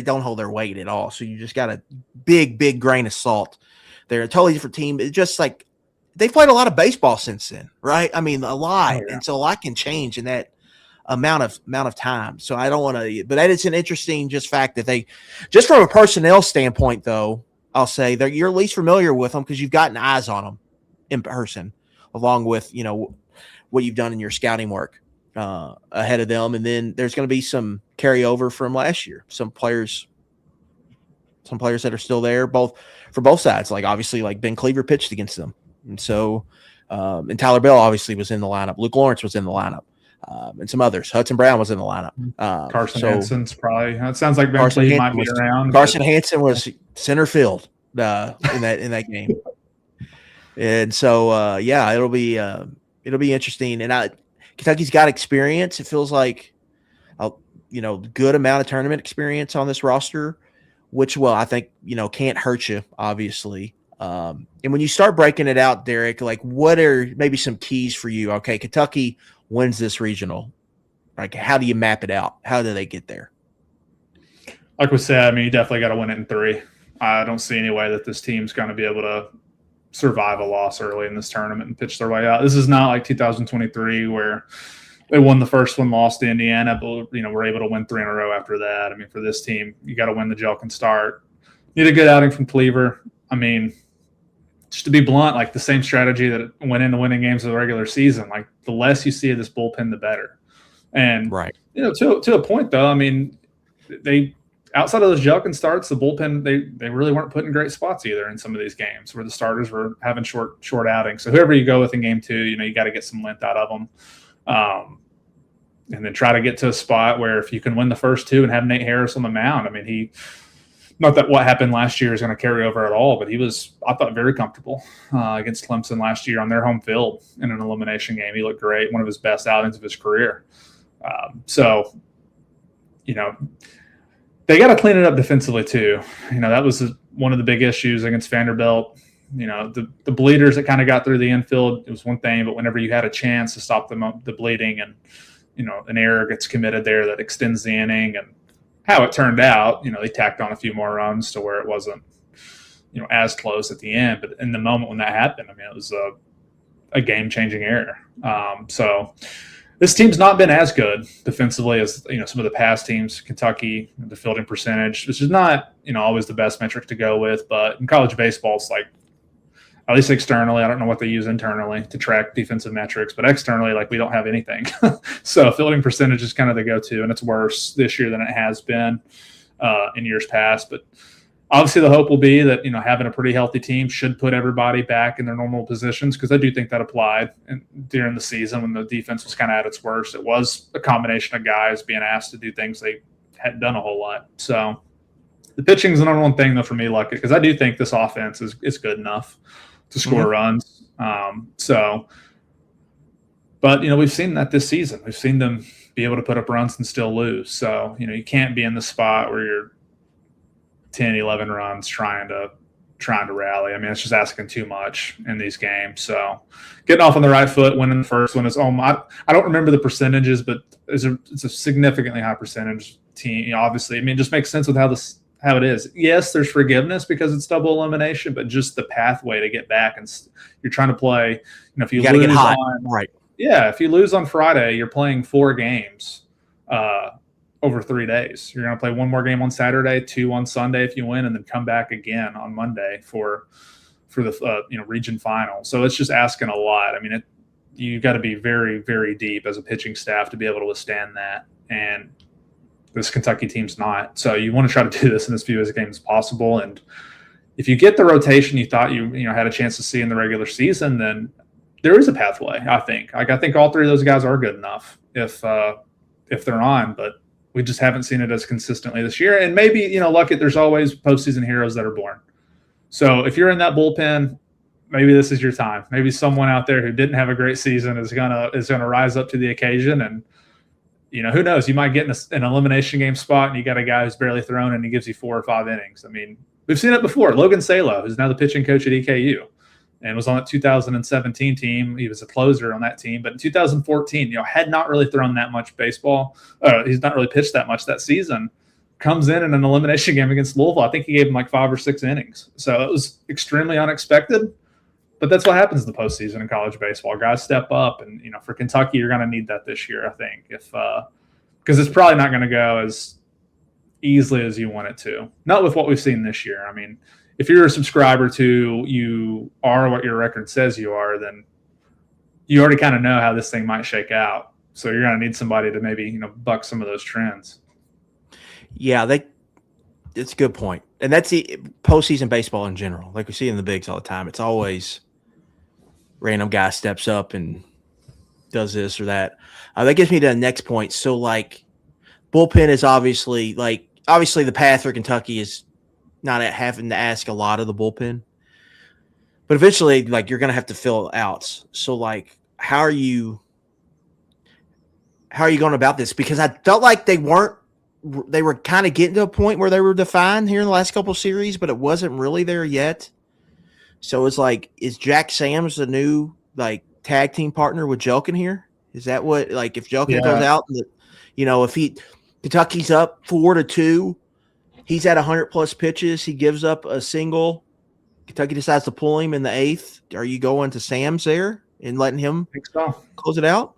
don't hold their weight at all. So you just got a big grain of salt. They're a totally different team. It's just like they've played a lot of baseball since then, right? A lot. Oh, yeah. And so a lot can change in that amount of time. So I don't want to, but that is an interesting just fact that they, just from a personnel standpoint, though, I'll say that you're at least familiar with them because you've gotten eyes on them in person, along with, what you've done in your scouting work ahead of them. And then there's going to be some carryover from last year. Some players that are still there, for both sides. Like, obviously, like Ben Cleaver pitched against them. And so, and Tyler Bell obviously was in the lineup. Luke Lawrence was in the lineup, and some others. Hudson Brown was in the lineup. Carson Hansen's probably. It sounds like Ben Cleaver might be around. Carson Hansen was center field in that game. And so, it'll be interesting. And Kentucky's got experience. It feels like good amount of tournament experience on this roster, which I think can't hurt you, obviously. And when you start breaking it out, Derek, like what are maybe some keys for you? Okay, Kentucky wins this regional. Like, how do you map it out? How do they get there? Like we said, I mean, you definitely got to win it in 3. I don't see any way that this team's going to be able to survive a loss early in this tournament and pitch their way out. This is not like 2023 where they won the first one, lost to Indiana, but were able to win 3 in a row after that. I mean, for this team, you got to win the Jelkin start. Need a good outing from Cleaver. I mean, just to be blunt, like the same strategy that went into winning games of the regular season. Like the less you see of this bullpen, the better. And right, to a point though, I mean, they outside of those Jelkin starts, the bullpen they really weren't put in great spots either in some of these games where the starters were having short outings. So whoever you go with in game 2, you got to get some length out of them, and then try to get to a spot where if you can win the first 2 and have Nate Harris on the mound. I mean, not that what happened last year is going to carry over at all, but he was, I thought, very comfortable against Clemson last year on their home field in an elimination game. He looked great, one of his best outings of his career. So, they got to clean it up defensively too. That was one of the big issues against Vanderbilt. The bleeders that kind of got through the infield, it was one thing, but whenever you had a chance to stop the bleeding and, an error gets committed there that extends the inning, and how it turned out, they tacked on a few more runs to where it wasn't, as close at the end. But in the moment when that happened, I mean, it was a game-changing error. So this team's not been as good defensively as some of the past teams. Kentucky, the fielding percentage, which is not always the best metric to go with, but in college baseball, it's like, at least externally, I don't know what they use internally to track defensive metrics, but externally, like, we don't have anything. So fielding percentage is kind of the go-to, and it's worse this year than it has been in years past. But obviously the hope will be that, having a pretty healthy team should put everybody back in their normal positions, because I do think that applied during the season when the defense was kind of at its worst. It was a combination of guys being asked to do things they hadn't done a whole lot. So the pitching is the number one thing, though, for me, like, because I do think this offense is good enough to score runs. But we've seen that this season. We've seen them be able to put up runs and still lose. So, you can't be in the spot where you're 10, 11 runs trying to rally. I mean, it's just asking too much in these games. So getting off on the right foot, winning the first one is I don't remember the percentages, but it's a significantly high percentage team. Obviously, I mean, it just makes sense with how it is. Yes, there's forgiveness because it's double elimination, but just the pathway to get back, and you're trying to play. If you got to lose get hot, right? Yeah, if you lose on Friday, you're playing 4 games over 3 days. You're going to play 1 more game on Saturday, 2 on Sunday if you win, and then come back again on Monday for the region final. So it's just asking a lot. I mean, you got to be very, very deep as a pitching staff to be able to withstand that, and this Kentucky team's not. So you want to try to do this in as few games as possible. And if you get the rotation you thought you had a chance to see in the regular season, then there is a pathway, I think. Like, I think all 3 of those guys are good enough if they're on, but we just haven't seen it as consistently this year. And maybe, luck it, there's always postseason heroes that are born. So if you're in that bullpen, maybe this is your time. Maybe someone out there who didn't have a great season is gonna rise up to the occasion. And who knows? You might get in an elimination game spot and you got a guy who's barely thrown and he gives you 4 or 5 innings. I mean, we've seen it before. Logan Salo, who's now the pitching coach at EKU and was on that 2017 team. He was a closer on that team. But in 2014, had not really thrown that much baseball. He's not really pitched that much that season. Comes in an elimination game against Louisville. I think he gave him like 5 or 6 innings. So it was extremely unexpected. But that's what happens in the postseason in college baseball. Guys step up, and for Kentucky, you're going to need that this year, I think, because it's probably not going to go as easily as you want it to. Not with what we've seen this year. I mean, if you're a subscriber to you are what your record says you are, then you already kind of know how this thing might shake out. So you're going to need somebody to maybe buck some of those trends. Yeah, it's a good point, and that's the postseason baseball in general. Like we see in the bigs all the time, it's always random guy steps up and does this or that. That gets me to the next point. So, like, bullpen is obviously the path for Kentucky is not having to ask a lot of the bullpen, but eventually, like, you're going to have to fill outs. So, like, how are you going about this? Because I felt like they were kind of getting to a point where they were defined here in the last couple of series, but it wasn't really there yet. So it's like, is Jack Sams the new like tag team partner with Jelkin here? Is that what, like, if Jelkin goes Yeah, out, if Kentucky's up 4-2, he's at 100+ pitches, he gives up a single, Kentucky decides to pull him in the 8th. Are you going to Sam's there and letting him I think so. close it out?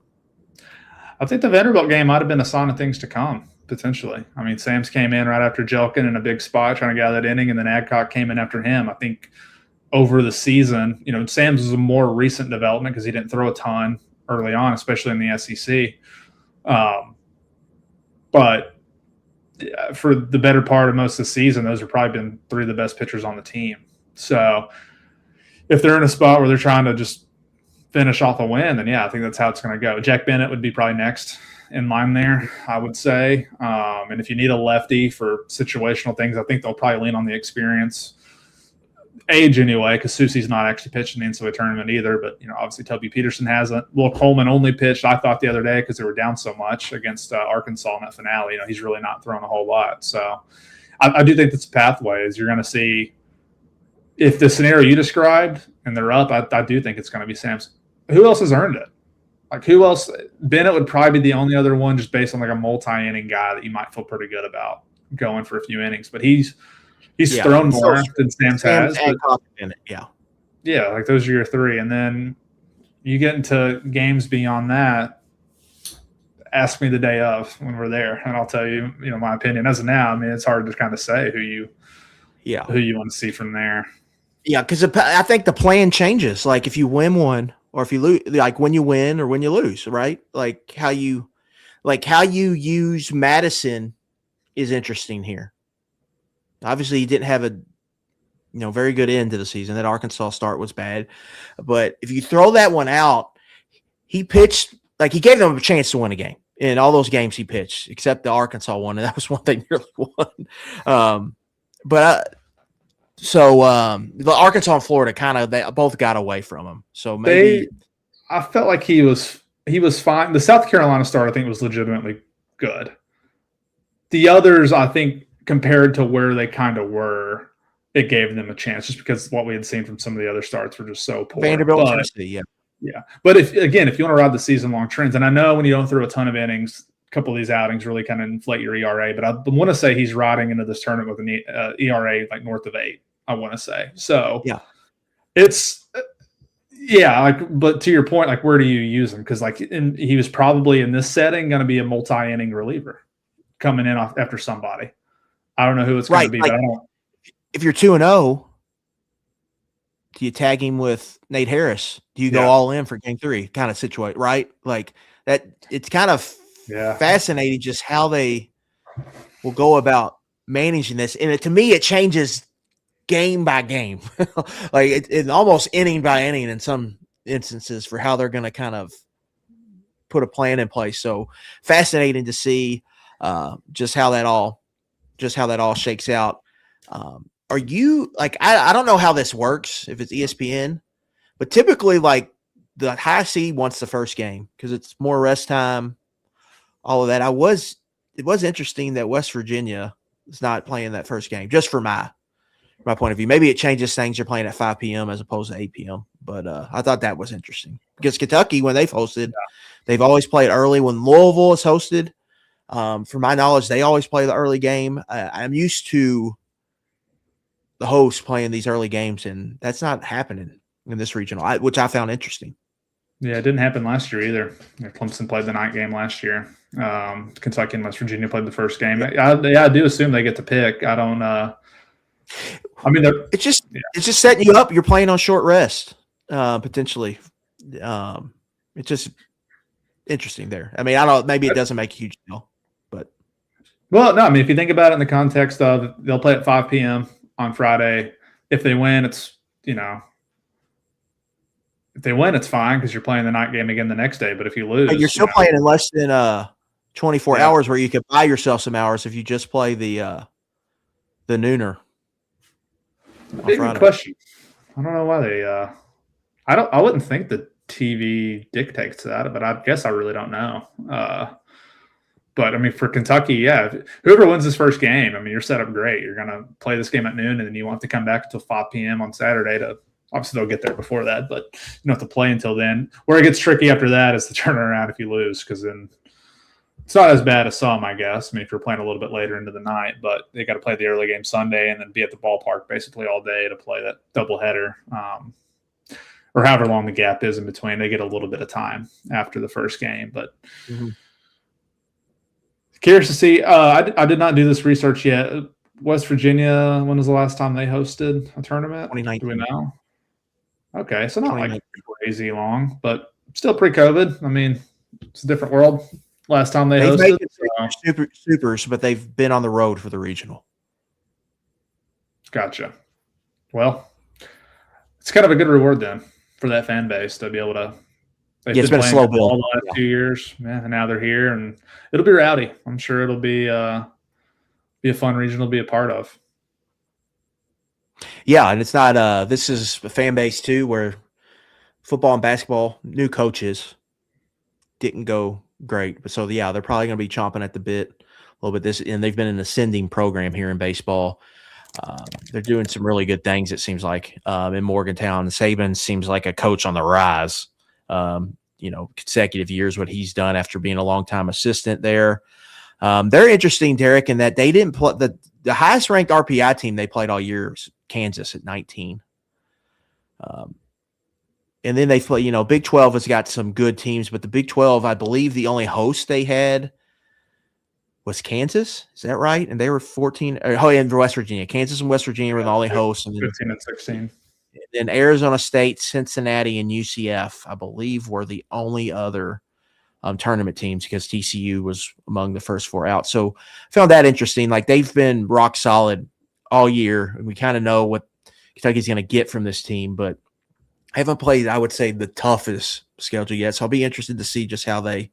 I think the Vanderbilt game might have been a sign of things to come, potentially. I mean, Sam's came in right after Jelkin in a big spot trying to get out of that inning, and then Adcock came in after him. I think over the season, Sam's was a more recent development because he didn't throw a ton early on, especially in the SEC. But for the better part of most of the season, those have probably been three of the best pitchers on the team. So if they're in a spot where they're trying to just finish off a win, then yeah, I think that's how it's going to go. Jack Bennett would be probably next in line there, I would say. And if you need a lefty for situational things, I think they'll probably lean on the experience. Age anyway, because Susie's not actually pitched in the NCAA tournament either. But obviously Toby Peterson hasn't. Will Coleman only pitched, I thought, the other day because they were down so much against Arkansas in that finale. He's really not throwing a whole lot. So I do think that's a pathway. Is you're going to see if the scenario you described and they're up. I do think it's going to be Sam's. Who else has earned it? Like, who else? Bennett would probably be the only other one, just based on like a multi-inning guy that you might feel pretty good about going for a few innings. But he's thrown more than Sam's has. Yeah, like those are your three. And then you get into games beyond that, ask me the day of when we're there, and I'll tell you, my opinion. As of now, I mean, it's hard to kind of say who you want to see from there. Yeah, because I think the plan changes. Like if you win one or if you lose, like when you win or when you lose, right? Like how you use Madison is interesting here. Obviously, he didn't have a very good end to the season. That Arkansas start was bad. But if you throw that one out, he pitched like he gave them a chance to win a game. In all those games he pitched, except the Arkansas one, and that was one they nearly won. The Arkansas and Florida they both got away from him. So maybe I felt like he was fine. The South Carolina start, I think, was legitimately good. The others, I think, compared to where they kind of were, it gave them a chance just because what we had seen from some of the other starts were just so poor. Vanderbilt, Tennessee, yeah. Yeah. But if you want to ride the season-long trends, and I know when you don't throw a ton of innings, a couple of these outings really kind of inflate your ERA, but I want to say he's riding into this tournament with an ERA like north of 8, I want to say. So yeah, it's but to your point, like where do you use him? Because he was probably in this setting going to be a multi-inning reliever coming in after somebody. I don't know who it's going to be, but I don't. If you're 2-0, do you tag him with Nate Harris? Do you go all in for game 3 kind of situation, right? Like that, it's kind of fascinating just how they will go about managing this. And to me, it changes game by game, like it's almost inning by inning in some instances for how they're going to kind of put a plan in place. So fascinating to see just how that all shakes out. Are you like, I don't know how this works if it's ESPN, but typically like the high seed wants the first game because it's more rest time, all of that. It was interesting that West Virginia is not playing that first game, just for my point of view. Maybe it changes things. You're playing at 5 p.m. as opposed to 8 p.m. But I thought that was interesting because Kentucky, when they've hosted, they've always played early. When Louisville has hosted, from my knowledge, they always play the early game. I'm used to the host playing these early games, and that's not happening in this regional, which I found interesting. Yeah, it didn't happen last year either. Clemson played the night game last year. Kentucky and West Virginia played the first game. I do assume they get to pick. I don't. I mean, it's just setting you up. You're playing on short rest, potentially. It's just interesting there. I mean, I don't. Maybe it doesn't make a huge deal, but no. I mean, if you think about it in the context of they'll play at 5 p.m. on Friday. If they win, it's if they win, it's fine because you're playing the night game again the next day. But if you lose, you're still playing in less than 24 hours, where you could buy yourself some hours if you just play the nooner. Big question. I don't know why they. I wouldn't think the TV dictates that, but I guess I really don't know. But I mean, for Kentucky, whoever wins this first game, I mean, you're set up great. You're going to play this game at noon, and then you want to come back until 5 p.m. on Saturday to obviously they'll get there before that, but you don't have to play until then. Where it gets tricky after that is the turnaround if you lose, because then it's not as bad as some, I guess. I mean, if you're playing a little bit later into the night, but they got to play the early game Sunday and then be at the ballpark basically all day to play that doubleheader, or however long the gap is in between. They get a little bit of time after the first game, but curious to see. I did not do this research yet. West Virginia, when was the last time they hosted a tournament? 2019. Do we know? Okay, so not like crazy long, but still pre-COVID. I mean, it's a different world. Last time they've hosted, supers, but they've been on the road for the regional. Gotcha. Well, it's kind of a good reward then for that fan base to be able to. It's been a slow build the last 2 years. Yeah, and now they're here, and it'll be rowdy. I'm sure it'll be a fun regional to be a part of. Yeah, and it's not this is a fan base too where football and basketball, new coaches didn't go great. But so yeah, they're probably going to be chomping at the bit a little bit and they've been an ascending program here in baseball. They're doing some really good things, it seems like, in Morgantown. Saban seems like a coach on the rise. Consecutive years, what he's done after being a long-time assistant there. They're interesting, Derek, in that they didn't play the highest ranked RPI team they played all year is Kansas at 19. And then they play, Big 12 has got some good teams, but the Big 12, I believe the only host they had was Kansas. Is that right? And they were 14. And West Virginia. Kansas and West Virginia were the only hosts. And 15 and 16. And Arizona State, Cincinnati, and UCF, I believe, were the only other tournament teams because TCU was among the first four out. So I found that interesting. Like, they've been rock solid all year, and we kind of know what Kentucky's going to get from this team, but I haven't played, I would say, the toughest schedule yet. So I'll be interested to see just how they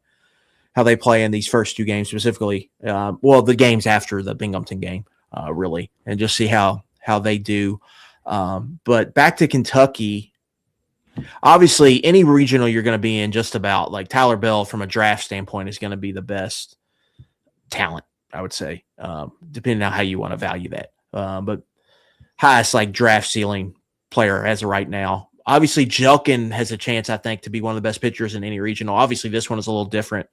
play in these first two games specifically. The games after the Binghamton game, really, and just see how they do. But back to Kentucky, obviously any regional you're going to be in, just about, like Tyler Bell from a draft standpoint is going to be the best talent, I would say, depending on how you want to value that. But highest like draft ceiling player as of right now. Obviously, Jelkin has a chance, I think, to be one of the best pitchers in any regional. Obviously, this one is a little different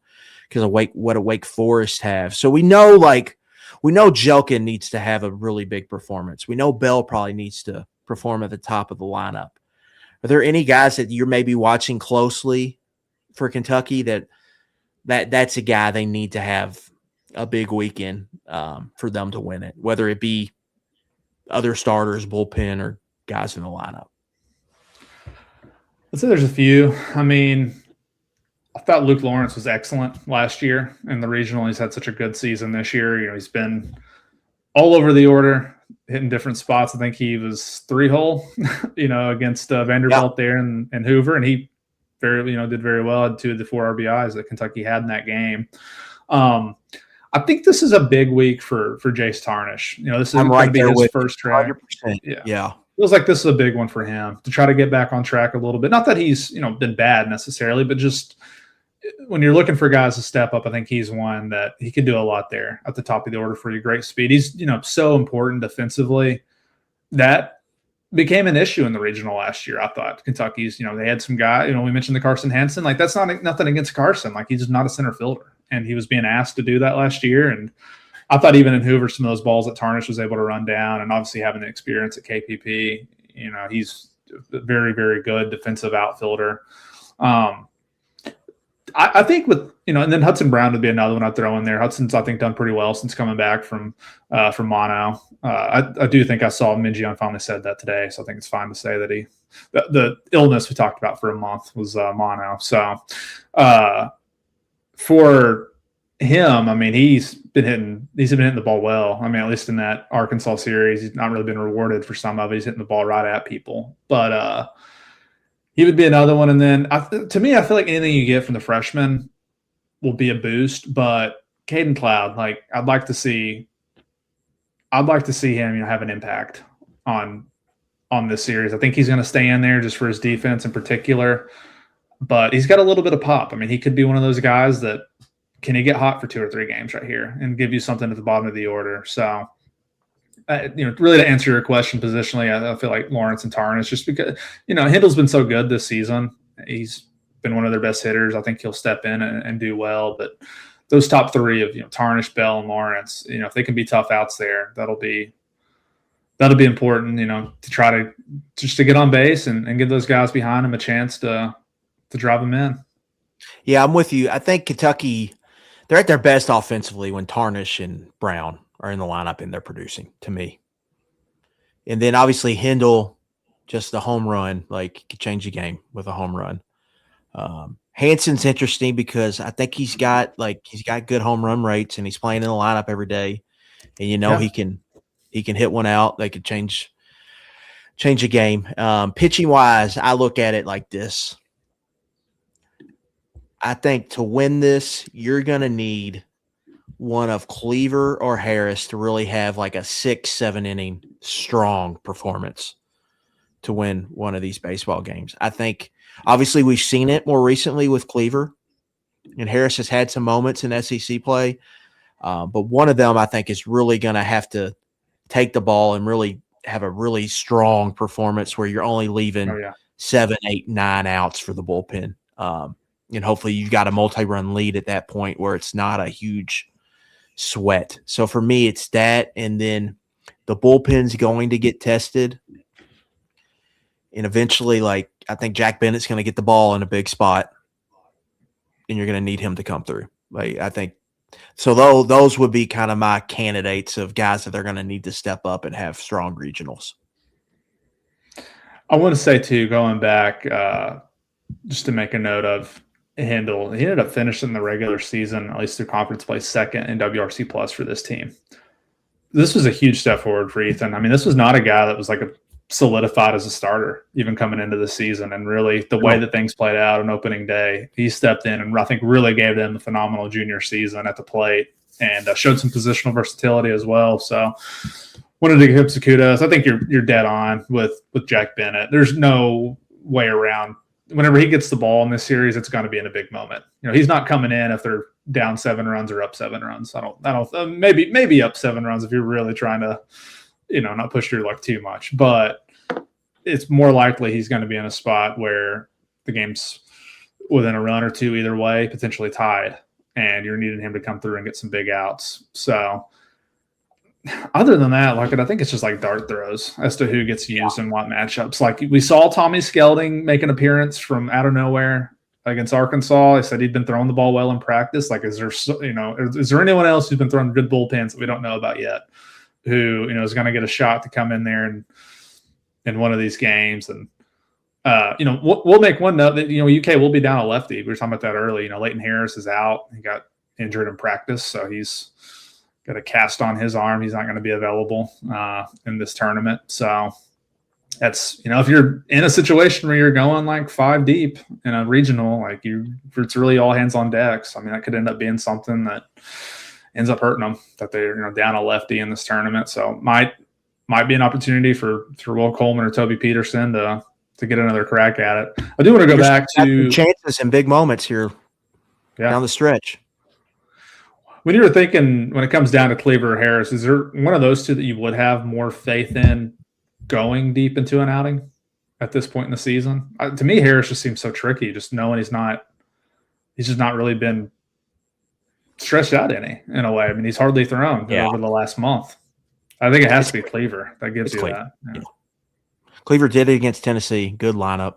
because of what a Wake Forest have. So we know Jelkin needs to have a really big performance. We know Bell probably needs to perform at the top of the lineup. Are there any guys that you're maybe watching closely for Kentucky that's a guy they need to have a big weekend for them to win it, whether it be other starters, bullpen, or guys in the lineup? I'd say there's a few. I mean, I thought Luke Lawrence was excellent last year in the regional. He's had such a good season this year. He's been all over the order, hitting different spots. I think he was 3-hole, against Vanderbilt there and Hoover, and he did very well. Had 2 of the 4 RBIs that Kentucky had in that game. I think this is a big week for Jace Tarnish. This is going to be his first track. 100%. Yeah. Feels like this is a big one for him to try to get back on track a little bit. Not that he's, been bad necessarily, but just when you're looking for guys to step up, I think he's one that he could do a lot there at the top of the order for you. Great speed. He's, so important defensively. That became an issue in the regional last year. I thought Kentucky's, they had some guy, we mentioned the Carson Hansen. Like, that's not nothing against Carson. Like, he's not a center fielder, and he was being asked to do that last year. And I thought even in Hoover, some of those balls that Tarnish was able to run down, and obviously having the experience at KPP, he's a very, very good defensive outfielder. I think with, and then Hudson Brown would be another one I'd throw in there. Hudson's, I think, done pretty well since coming back from mono. I do think I saw Minjian finally said that today, so I think it's fine to say that the illness we talked about for a month was mono. So for him, I mean, he's been hitting the ball well. I mean, at least in that Arkansas series, he's not really been rewarded for some of it. He's hitting the ball right at people, but he would be another one. And then to me, I feel like anything you get from the freshman will be a boost, but Caden Cloud, like, I'd like to see him, have an impact on this series. I think he's going to stay in there just for his defense in particular, but he's got a little bit of pop. I mean, he could be one of those guys that, can he get hot for 2 or 3 games right here and give you something at the bottom of the order? So really to answer your question positionally, I feel like Lawrence and Tarnish, just because, Hindle's been so good this season. He's been one of their best hitters. I think he'll step in and do well. But those top three of, Tarnish, Bell, and Lawrence, if they can be tough outs there, that'll be important, to try to just to get on base and give those guys behind them a chance to drive them in. Yeah, I'm with you. I think Kentucky, they're at their best offensively when Tarnish and Brown are in the lineup and they're producing, to me. And then obviously Hindle, just the home run, like could change the game with a home run. Hanson's interesting because I think he's got good home run rates and he's playing in the lineup every day. And he can hit one out. They could change a game. Pitching wise, I look at it like this. I think to win this, you're going to need one of Cleaver or Harris to really have like a 6-7 inning strong performance to win one of these baseball games. I think obviously we've seen it more recently with Cleaver, and Harris has had some moments in SEC play. But one of them I think is really going to have to take the ball and really have a really strong performance where you're only leaving 7, 8, 9 outs for the bullpen. And hopefully you've got a multi-run lead at that point where it's not a huge sweat. So for me, it's that. And then the bullpen's going to get tested. And eventually, I think Jack Bennett's going to get the ball in a big spot and you're going to need him to come through. I think so. Those would be kind of my candidates of guys that they're going to need to step up and have strong regionals. I want to say too, going back, just to make a note of Hindle, he ended up finishing the regular season, at least through conference play, second in WRC plus for this team. This was a huge step forward for Ethan. I mean, this was not a guy that was solidified as a starter even coming into the season. And really the way that things played out on opening day, he stepped in and I think really gave them a phenomenal junior season at the plate and showed some positional versatility as well. So wanted to give some kudos. I think you're dead on with Jack Bennett. There's no way around. Whenever he gets the ball in this series, it's going to be in a big moment. He's not coming in if they're down 7 runs or up 7 runs. I don't maybe up 7 runs if you're really trying to, not push your luck too much, but it's more likely he's going to be in a spot where the game's within a run or two either way, potentially tied, and you're needing him to come through and get some big outs. So other than that, I think it's just like dart throws as to who gets used in what matchups. Like we saw Tommy Skelding make an appearance from out of nowhere against Arkansas. He said he'd been throwing the ball well in practice. Is there anyone else who's been throwing good bullpens that we don't know about yet who, is going to get a shot to come in there and in one of these games? And, we'll make one note that, UK will be down a lefty. We were talking about that early. Leighton Harris is out. He got injured in practice, so he's got a cast on his arm. He's not going to be available in this tournament. So that's, if you're in a situation where you're going 5 deep in a regional, it's really all hands on decks. I mean, that could end up being something that ends up hurting them, that they're down a lefty in this tournament. So might be an opportunity for Will Coleman or Toby Peterson to get another crack at it. I do want to go back to chances and big moments here down the stretch. When you were thinking, when it comes down to Cleaver or Harris, is there one of those two that you would have more faith in going deep into an outing at this point in the season? To me, Harris just seems so tricky, just knowing he's just not really been stretched out in a way. I mean, he's hardly thrown over the last month. I think it has to be Cleaver that gives you Cleaver. that. Yeah. Cleaver did it against Tennessee. Good lineup.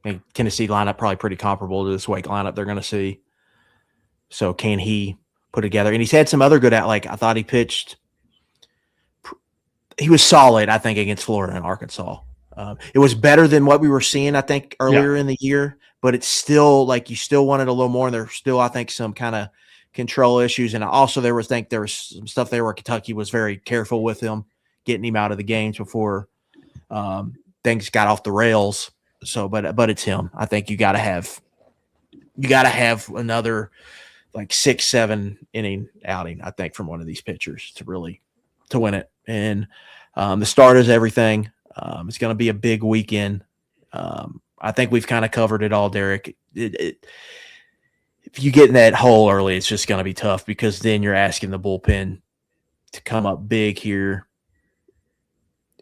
I think Tennessee lineup probably pretty comparable to this Wake lineup they're going to see. So can he put together? And he's had some other good I thought he pitched. He was solid, I think, against Florida and Arkansas. It was better than what we were seeing, I think, earlier in the year. But it's still you still wanted a little more. And there's still, I think, some kind of control issues. And also there was some stuff there where Kentucky was very careful with him, getting him out of the games before things got off the rails. So, but it's him. I think you got to have another 6-7 inning outing, I think, from one of these pitchers to win it. And the start is everything. It's going to be a big weekend. I think we've kind of covered it all, Derek. If you get in that hole early, it's just going to be tough because then you're asking the bullpen to come up big here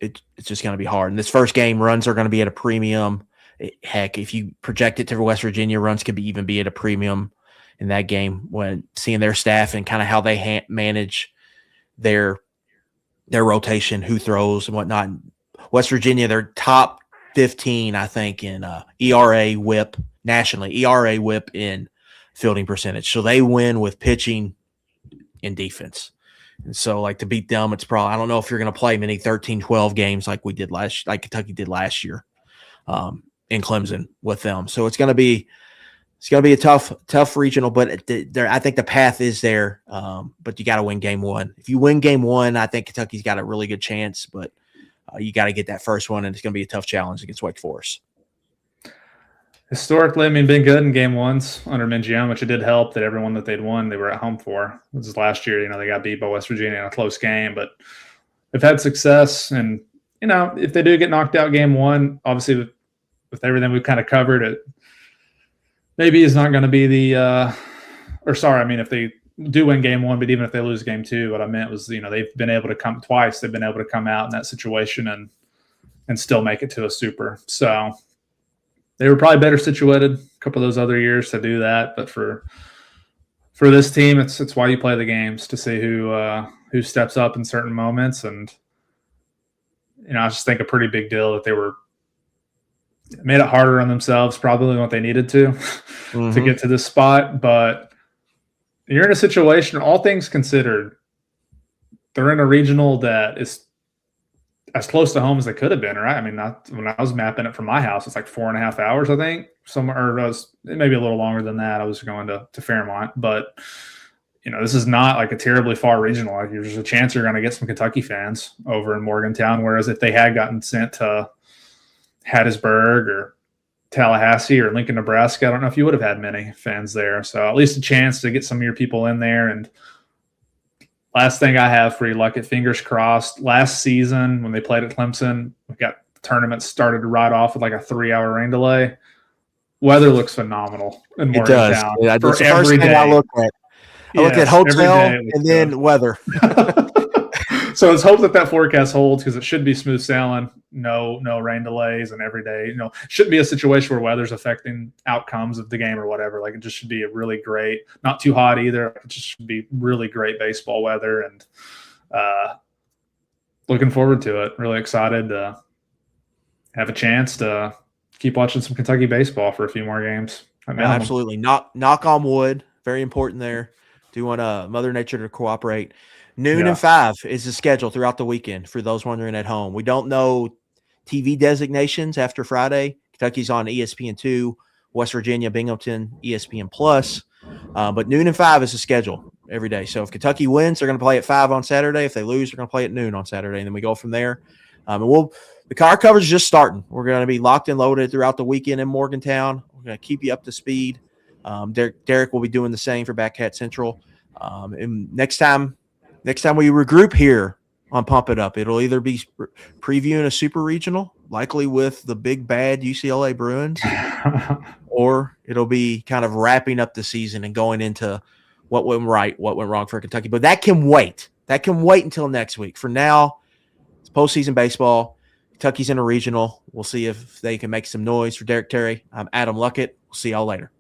it's just going to be hard. And this first game, runs are going to be at a premium. Heck, if you project it to West Virginia, runs could even be at a premium in that game when seeing their staff and kind of how they manage their rotation, who throws and whatnot. West Virginia, they're top 15, I think, in ERA whip nationally, ERA whip in fielding percentage. So they win with pitching and defense. And so, like, to beat them, it's probably, I don't know if you're going to play many 13, 12 games like Kentucky did last year in Clemson with them. So it's going to be a tough regional, but I think the path is there. But you got to win game one. If you win game one, I think Kentucky's got a really good chance, but you got to get that first one, and it's going to be a tough challenge against Wake Forest. Historically, I mean, been good in game ones under Mingione, which it did help that everyone that they'd won, they were at home for. This is last year, they got beat by West Virginia in a close game, but they've had success. And, if they do get knocked out game one, obviously with everything we've kind of covered, it maybe is not going to be if they do win game one, but even if they lose game two, what I meant was, they've been able to come twice. They've been able to come out in that situation and still make it to a super. So they were probably better situated a couple of those other years to do that. But for this team, it's why you play the games, to see who steps up in certain moments. And, I just think a pretty big deal that they made it harder on themselves probably than what they needed to to get to this spot. But you're in a situation, all things considered, they're in a regional that is as close to home as they could have been, right? I mean, when I was mapping it from my house, it's like 4.5 hours, I think, somewhere, or maybe a little longer than that. I was going to Fairmont, but this is not like a terribly far regional. Like, there's a chance you're going to get some Kentucky fans over in Morgantown. Whereas if they had gotten sent to Hattiesburg or Tallahassee or Lincoln, Nebraska, I don't know if you would have had many fans there. So at least a chance to get some of your people in there. And last thing I have for you, Luckett, fingers crossed. Last season when they played at Clemson, we got the tournament started right off with like a 3-hour rain delay. Weather looks phenomenal in Morgantown. It does. That's the first thing I look at. I look at hotel and then weather. So let's hope that forecast holds, because it should be smooth sailing, no rain delays, and every day, shouldn't be a situation where weather's affecting outcomes of the game or whatever. Like, it just should be a really great, not too hot either. It just should be really great baseball weather, and looking forward to it. Really excited to have a chance to keep watching some Kentucky baseball for a few more games. Absolutely. Knock on wood. Very important there. Do you want Mother Nature to cooperate? Noon and 5 is the schedule throughout the weekend for those wondering at home. We don't know TV designations after Friday. Kentucky's on ESPN2, West Virginia, Binghamton, ESPN Plus. But noon and 5 is the schedule every day. So if Kentucky wins, they're going to play at 5 on Saturday. If they lose, they're going to play at noon on Saturday. And then we go from there. And the car coverage is just starting. We're going to be locked and loaded throughout the weekend in Morgantown. We're going to keep you up to speed. Derek will be doing the same for Backhat Central. And next time we regroup here on Pump It Up, it'll either be previewing a super regional, likely with the big bad UCLA Bruins, or it'll be kind of wrapping up the season and going into what went right, what went wrong for Kentucky. But that can wait. That can wait until next week. For now, it's postseason baseball. Kentucky's in a regional. We'll see if they can make some noise. For Derek Terry, I'm Adam Luckett. We'll see y'all later.